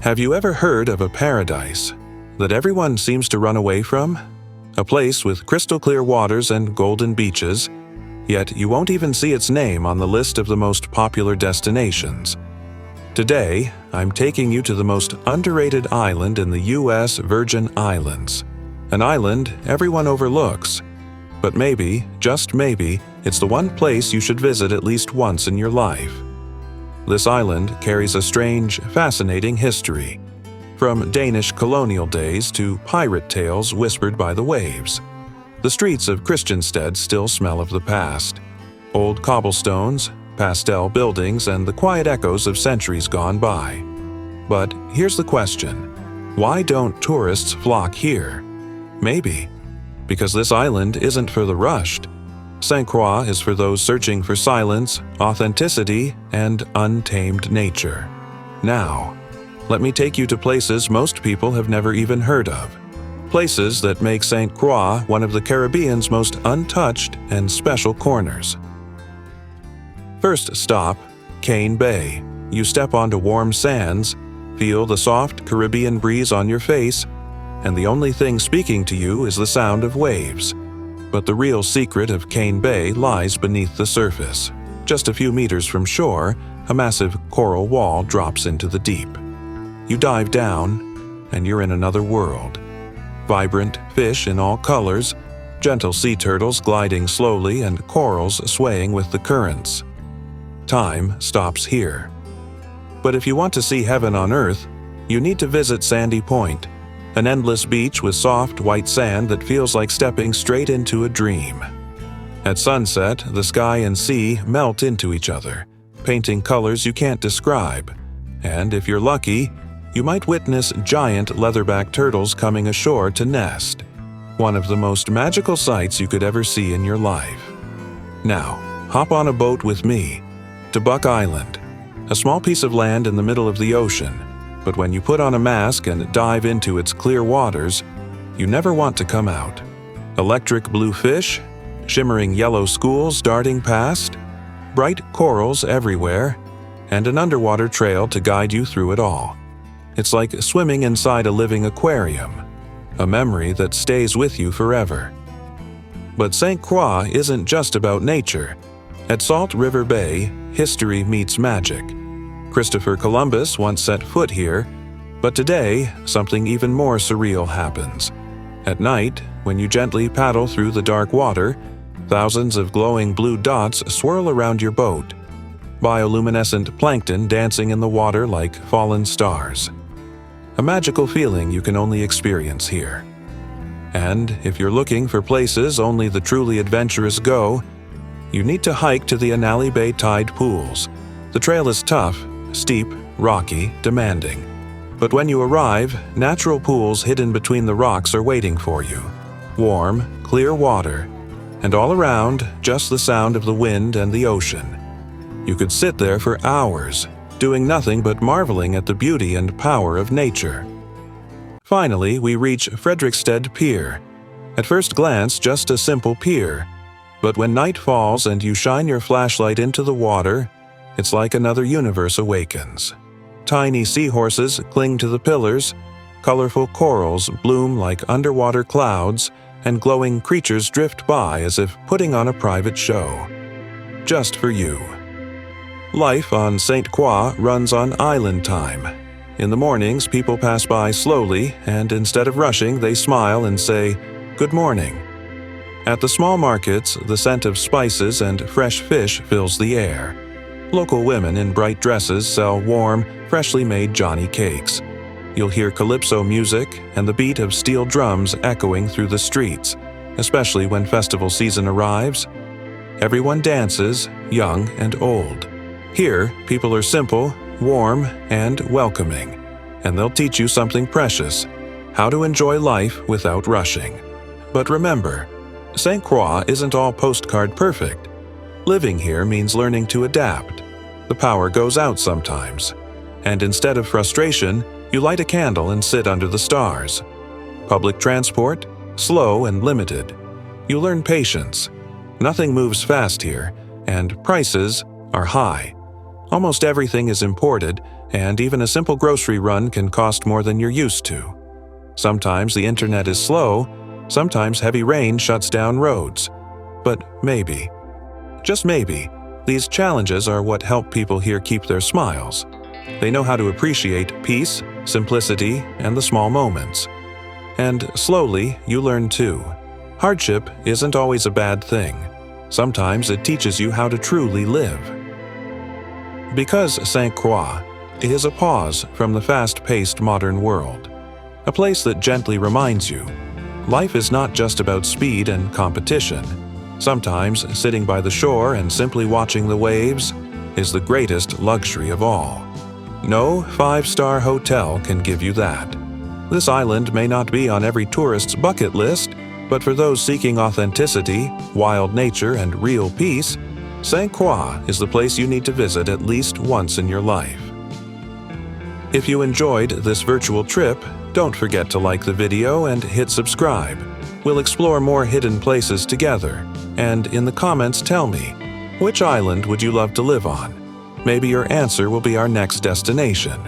Have you ever heard of a paradise that everyone seems to run away from? A place with crystal clear waters and golden beaches, yet you won't even see its name on the list of the most popular destinations. Today, I'm taking you to the most underrated island in the U.S. Virgin Islands. An island everyone overlooks. But maybe, just maybe, it's the one place you should visit at least once in your life. This island carries a strange, fascinating history. From Danish colonial days to pirate tales whispered by the waves. The streets of Christiansted still smell of the past. Old cobblestones, pastel buildings, and the quiet echoes of centuries gone by. But here's the question. Why don't tourists flock here? Maybe because this island isn't for the rushed. St. Croix is for those searching for silence, authenticity, and untamed nature. Now, let me take you to places most people have never even heard of. Places that make St. Croix one of the Caribbean's most untouched and special corners. First stop, Cane Bay. You step onto warm sands, feel the soft Caribbean breeze on your face, and the only thing speaking to you is the sound of waves. But the real secret of Cane Bay lies beneath the surface. Just a few meters from shore, a massive coral wall drops into the deep. You dive down, and you're in another world. Vibrant fish in all colors, gentle sea turtles gliding slowly, and corals swaying with the currents. Time stops here. But if you want to see heaven on earth, you need to visit Sandy Point, an endless beach with soft white sand that feels like stepping straight into a dream. At sunset, the sky and sea melt into each other, painting colors you can't describe. And if you're lucky, you might witness giant leatherback turtles coming ashore to nest. One of the most magical sights you could ever see in your life. Now, hop on a boat with me to Buck Island, a small piece of land in the middle of the ocean. But when you put on a mask and dive into its clear waters, you never want to come out. Electric blue fish, shimmering yellow schools darting past, bright corals everywhere, and an underwater trail to guide you through it all. It's like swimming inside a living aquarium, a memory that stays with you forever. But St. Croix isn't just about nature. At Salt River Bay, history meets magic. Christopher Columbus once set foot here, but today, something even more surreal happens. At night, when you gently paddle through the dark water, thousands of glowing blue dots swirl around your boat, bioluminescent plankton dancing in the water like fallen stars. A magical feeling you can only experience here. And if you're looking for places only the truly adventurous go, you need to hike to the Anali Bay Tide Pools. The trail is tough, steep, rocky, demanding. But when you arrive, natural pools hidden between the rocks are waiting for you. Warm, clear water, and all around, just the sound of the wind and the ocean. You could sit there for hours, doing nothing but marveling at the beauty and power of nature. Finally, we reach Frederiksted Pier. At first glance, just a simple pier. But when night falls and you shine your flashlight into the water, it's like another universe awakens. Tiny seahorses cling to the pillars, colorful corals bloom like underwater clouds, and glowing creatures drift by as if putting on a private show. Just for you. Life on St. Croix runs on island time. In the mornings, people pass by slowly, and instead of rushing, they smile and say, "Good morning." At the small markets, the scent of spices and fresh fish fills the air. Local women in bright dresses sell warm, freshly made Johnny cakes. You'll hear calypso music and the beat of steel drums echoing through the streets, especially when festival season arrives. Everyone dances, young and old. Here, people are simple, warm, and welcoming, and they'll teach you something precious: how to enjoy life without rushing. But remember, St. Croix isn't all postcard perfect. Living here means learning to adapt. The power goes out sometimes, and instead of frustration, you light a candle and sit under the stars. Public transport? Slow and limited. You learn patience. Nothing moves fast here, and prices are high. Almost everything is imported, and even a simple grocery run can cost more than you're used to. Sometimes the internet is slow, sometimes heavy rain shuts down roads. But maybe, just maybe, these challenges are what help people here keep their smiles. They know how to appreciate peace, simplicity, and the small moments. And slowly, you learn too. Hardship isn't always a bad thing. Sometimes it teaches you how to truly live. Because St. Croix is a pause from the fast-paced modern world. A place that gently reminds you, life is not just about speed and competition. Sometimes sitting by the shore and simply watching the waves is the greatest luxury of all. No five-star hotel can give you that. This island may not be on every tourist's bucket list, but for those seeking authenticity, wild nature, and real peace, St. Croix is the place you need to visit at least once in your life. If you enjoyed this virtual trip, don't forget to like the video and hit subscribe. We'll explore more hidden places together, and in the comments tell me, which island would you love to live on? Maybe your answer will be our next destination.